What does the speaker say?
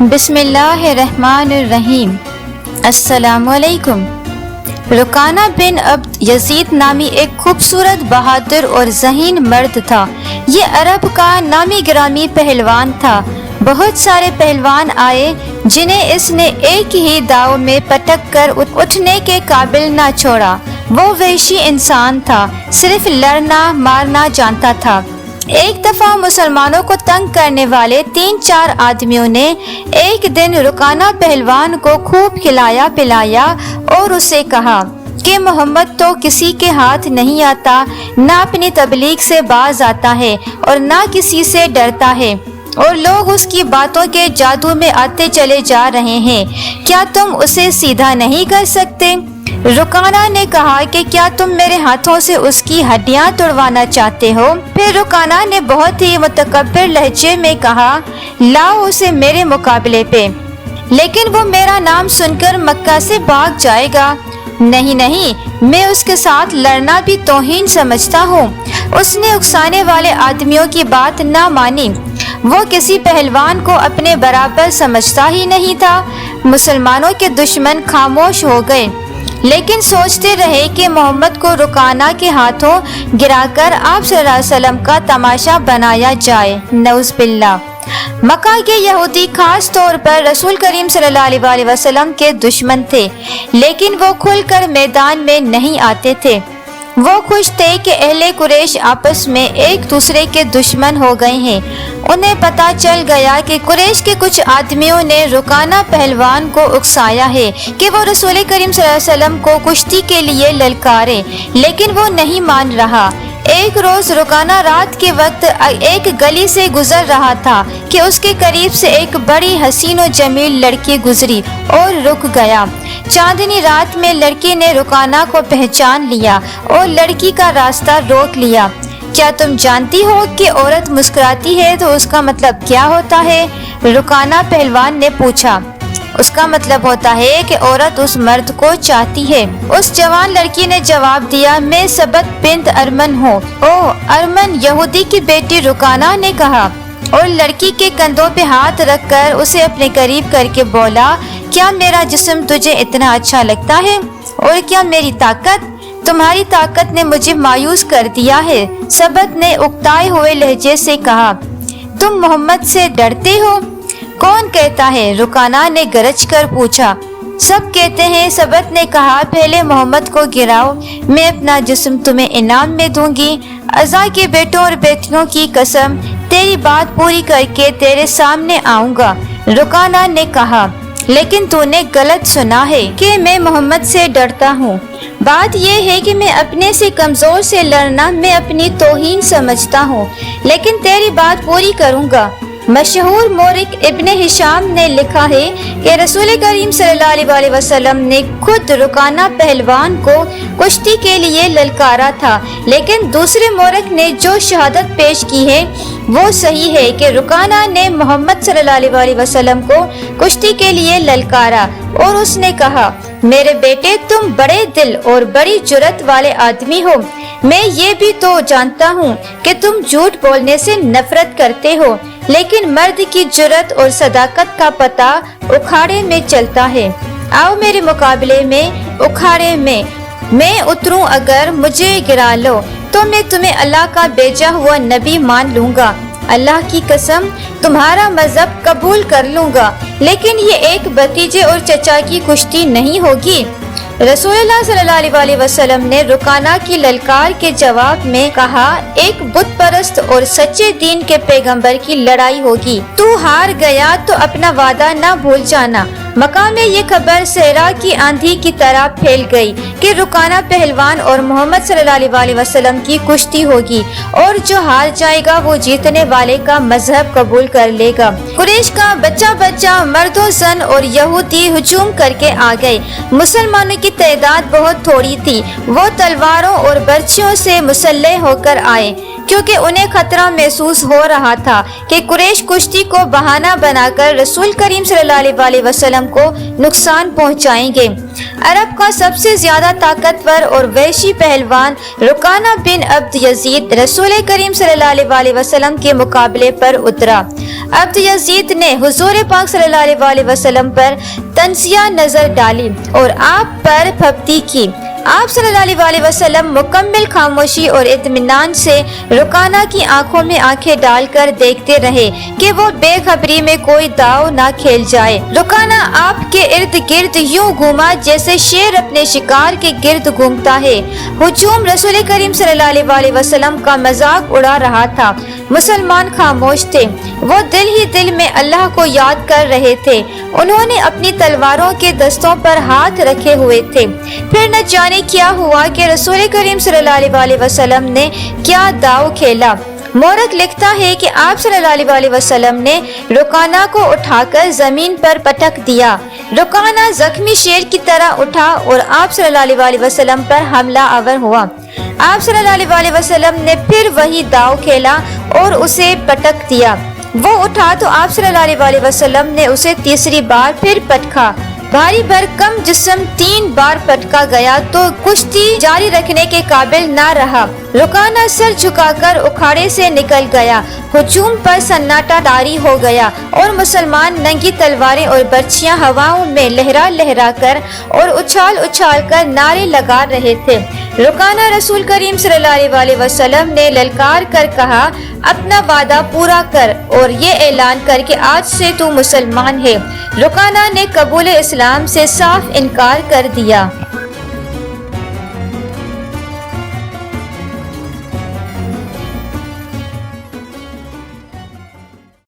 بسم اللہ الرحمن الرحیم۔ السلام علیکم۔ رکانہ بن عبد یزید نامی ایک خوبصورت، بہادر اور ذہین مرد تھا۔ یہ عرب کا نامی گرامی پہلوان تھا۔ بہت سارے پہلوان آئے جنہیں اس نے ایک ہی داؤ میں پٹک کر اٹھنے کے قابل نہ چھوڑا۔ وہ وحشی انسان تھا، صرف لڑنا مارنا جانتا تھا۔ ایک دفعہ مسلمانوں کو تنگ کرنے والے 3-4 آدمیوں نے ایک دن رکانہ پہلوان کو خوب کھلایا پلایا اور اسے کہا کہ محمد تو کسی کے ہاتھ نہیں آتا، نہ اپنی تبلیغ سے باز آتا ہے اور نہ کسی سے ڈرتا ہے، اور لوگ اس کی باتوں کے جادو میں آتے چلے جا رہے ہیں۔ کیا تم اسے سیدھا نہیں کر سکتے؟ رکانہ نے کہا کہ کیا تم میرے ہاتھوں سے اس کی ہڈیاں توڑوانا چاہتے ہو؟ پھر رکانہ نے بہت ہی متکبر لہجے میں کہا، لاؤ اسے میرے مقابلے پہ، لیکن وہ میرا نام سن کر مکہ سے بھاگ جائے گا۔ نہیں، میں اس کے ساتھ لڑنا بھی توہین سمجھتا ہوں۔ اس نے اکسانے والے آدمیوں کی بات نہ مانی۔ وہ کسی پہلوان کو اپنے برابر سمجھتا ہی نہیں تھا۔ مسلمانوں کے دشمن خاموش ہو گئے، لیکن سوچتے رہے کہ محمد کو رکانہ کے ہاتھوں گرا کر آپ صلی اللہ علیہ وسلم کا تماشا بنایا جائے۔ نعوذ باللہ۔ مکہ کے یہودی خاص طور پر رسول کریم صلی اللہ علیہ وسلم کے دشمن تھے، لیکن وہ کھل کر میدان میں نہیں آتے تھے۔ وہ خوش تھے کہ اہل قریش آپس میں ایک دوسرے کے دشمن ہو گئے ہیں۔ انہیں پتہ چل گیا کہ قریش کے کچھ آدمیوں نے رکانہ پہلوان کو اکسایا ہے کہ وہ رسول کریم صلی اللہ علیہ وسلم کو کشتی کے لیے للکارے، لیکن وہ نہیں مان رہا۔ ایک روز رکانہ رات کے وقت ایک گلی سے گزر رہا تھا کہ اس کے قریب سے ایک بڑی حسین و جمیل لڑکی گزری اور رک گیا۔ چاندنی رات میں لڑکی نے رکانہ کو پہچان لیا اور لڑکی کا راستہ روک لیا۔ کیا تم جانتی ہو کہ عورت مسکراتی ہے تو اس کا مطلب کیا ہوتا ہے؟ رکانہ پہلوان نے پوچھا۔ اس کا مطلب ہوتا ہے کہ عورت اس مرد کو چاہتی ہے۔ اس جوان لڑکی نے جواب دیا، میں سبت بنت ارمن ہوں۔ او ارمن، یہودی کی بیٹی، رکانہ نے کہا، اور لڑکی کے کندھوں پہ ہاتھ رکھ کر اسے اپنے قریب کر کے بولا، کیا میرا جسم تجھے اتنا اچھا لگتا ہے؟ اور کیا میری طاقت؟ تمہاری طاقت نے مجھے مایوس کر دیا ہے۔ سبت نے اکتائے ہوئے لہجے سے کہا، تم محمد سے ڈرتے ہو؟ کون کہتا ہے؟ رکانہ نے گرج کر پوچھا۔ سب کہتے ہیں، سبت نے کہا، پہلے محمد کو گراؤ، میں اپنا جسم تمہیں انعام میں دوں گی۔ عزا کے بیٹوں اور بیٹیوں کی قسم، تیری بات پوری کر کے تیرے سامنے آؤں گا۔ رکانہ نے کہا، لیکن تو نے غلط سنا ہے کہ میں محمد سے ڈرتا ہوں۔ بات یہ ہے کہ میں اپنے سے کمزور سے لڑنا میں اپنی توہین سمجھتا ہوں، لیکن تیری بات پوری کروں گا۔ مشہور مورخ ابن ہشام نے لکھا ہے کہ رسول کریم صلی اللہ علیہ وسلم نے خود رکانہ پہلوان کو کشتی کے لیے للکارا تھا، لیکن دوسرے مورخ نے جو شہادت پیش کی ہے وہ صحیح ہے کہ رکانہ نے محمد صلی اللہ علیہ وسلم کو کشتی کے لیے للکارا اور اس نے کہا، میرے بیٹے، تم بڑے دل اور بڑی جرأت والے آدمی ہو۔ میں یہ بھی تو جانتا ہوں کہ تم جھوٹ بولنے سے نفرت کرتے ہو، لیکن مرد کی جرأت اور صداقت کا پتہ اکھاڑے میں چلتا ہے۔ آؤ میرے مقابلے میں، اکھاڑے میں اتروں، اگر مجھے گرا لو تو میں تمہیں اللہ کا بھیجا ہوا نبی مان لوں گا۔ اللہ کی قسم، تمہارا مذہب قبول کر لوں گا، لیکن یہ ایک بھتیجے اور چچا کی کشتی نہیں ہوگی۔ رسول اللہ صلی اللہ علیہ وسلم نے رکانہ کی للکار کے جواب میں کہا، ایک بت پرست اور سچے دین کے پیغمبر کی لڑائی ہوگی۔ تو ہار گیا تو اپنا وعدہ نہ بھول جانا۔ مکہ میں یہ خبر صحرا کی آندھی کی طرح پھیل گئی کہ رکانہ پہلوان اور محمد صلی اللہ علیہ وسلم کی کشتی ہوگی، اور جو ہار جائے گا وہ جیتنے والے کا مذہب قبول کر لے گا۔ قریش کا بچہ بچہ، مرد و زن اور یہودی ہجوم کر کے آ گئے۔ مسلمانوں کی تعداد بہت تھوڑی تھی۔ وہ تلواروں اور برچھیوں سے مسلح ہو کر آئے، کیونکہ انہیں خطرہ محسوس ہو رہا تھا کہ قریش کشتی کو بہانہ بنا کر رسول کریم صلی اللہ علیہ وسلم کو نقصان پہنچائیں گے۔ عرب کا سب سے زیادہ طاقتور اور وحشی پہلوان رکانہ بن عبد یزید رسول کریم صلی اللہ علیہ وسلم کے مقابلے پر اترا۔ عبد یزید نے حضور پاک صلی اللہ علیہ وسلم پر تنزیہ نظر ڈالی اور آپ پر پھپتی کی۔ آپ صلی اللہ علیہ وسلم مکمل خاموشی اور اطمینان سے رکانہ کی آنکھوں میں آنکھیں ڈال کر دیکھتے رہے کہ وہ بے خبری میں کوئی داؤ نہ کھیل جائے۔ رکانہ آپ کے ارد گرد یوں گھوما جیسے شیر اپنے شکار کے گرد گھومتا ہے۔ ہجوم رسول کریم صلی اللہ علیہ وسلم کا مذاق اڑا رہا تھا۔ مسلمان خاموش تھے، وہ دل ہی دل میں اللہ کو یاد کر رہے تھے۔ انہوں نے اپنی تلواروں کے دستوں پر ہاتھ رکھے ہوئے تھے۔ پھر نہ جانے کیا ہوا کہ رسول کریم صلی اللہ علیہ وسلم نے کیا داؤ کھیلا۔ مورخ لکھتا ہے کہ آپ صلی اللہ علیہ وسلم نے رکانہ کو اٹھا کر زمین پر پٹک دیا۔ رکانہ زخمی شیر کی طرح اٹھا اور آپ صلی اللہ علیہ وسلم پر حملہ آور ہوا۔ آپ صلی اللہ علیہ وسلم نے پھر وہی داؤ کھیلا اور اسے پٹک دیا۔ وہ اٹھا تو آپ صلی اللہ علیہ وسلم نے اسے تیسری بار پھر پٹکا۔ بھاری بھرکم جسم 3 بار پٹکا گیا تو کشتی جاری رکھنے کے قابل نہ رہا۔ رکانہ سر جھکا کر اکھاڑے سے نکل گیا۔ ہجوم پر سناٹا طاری ہو گیا اور مسلمان ننگی تلواریں اور برچھیاں ہواؤں میں لہرا لہرا کر اور اچھال اچھال کر نعرے لگا رہے تھے۔ رکانہ رسول کریم صلی اللہ علیہ وسلم نے للکار کر کہا، اپنا وعدہ پورا کر اور یہ اعلان کر کہ آج سے تو مسلمان ہے۔ رکانہ نے قبول اسلام سے صاف انکار کر دیا۔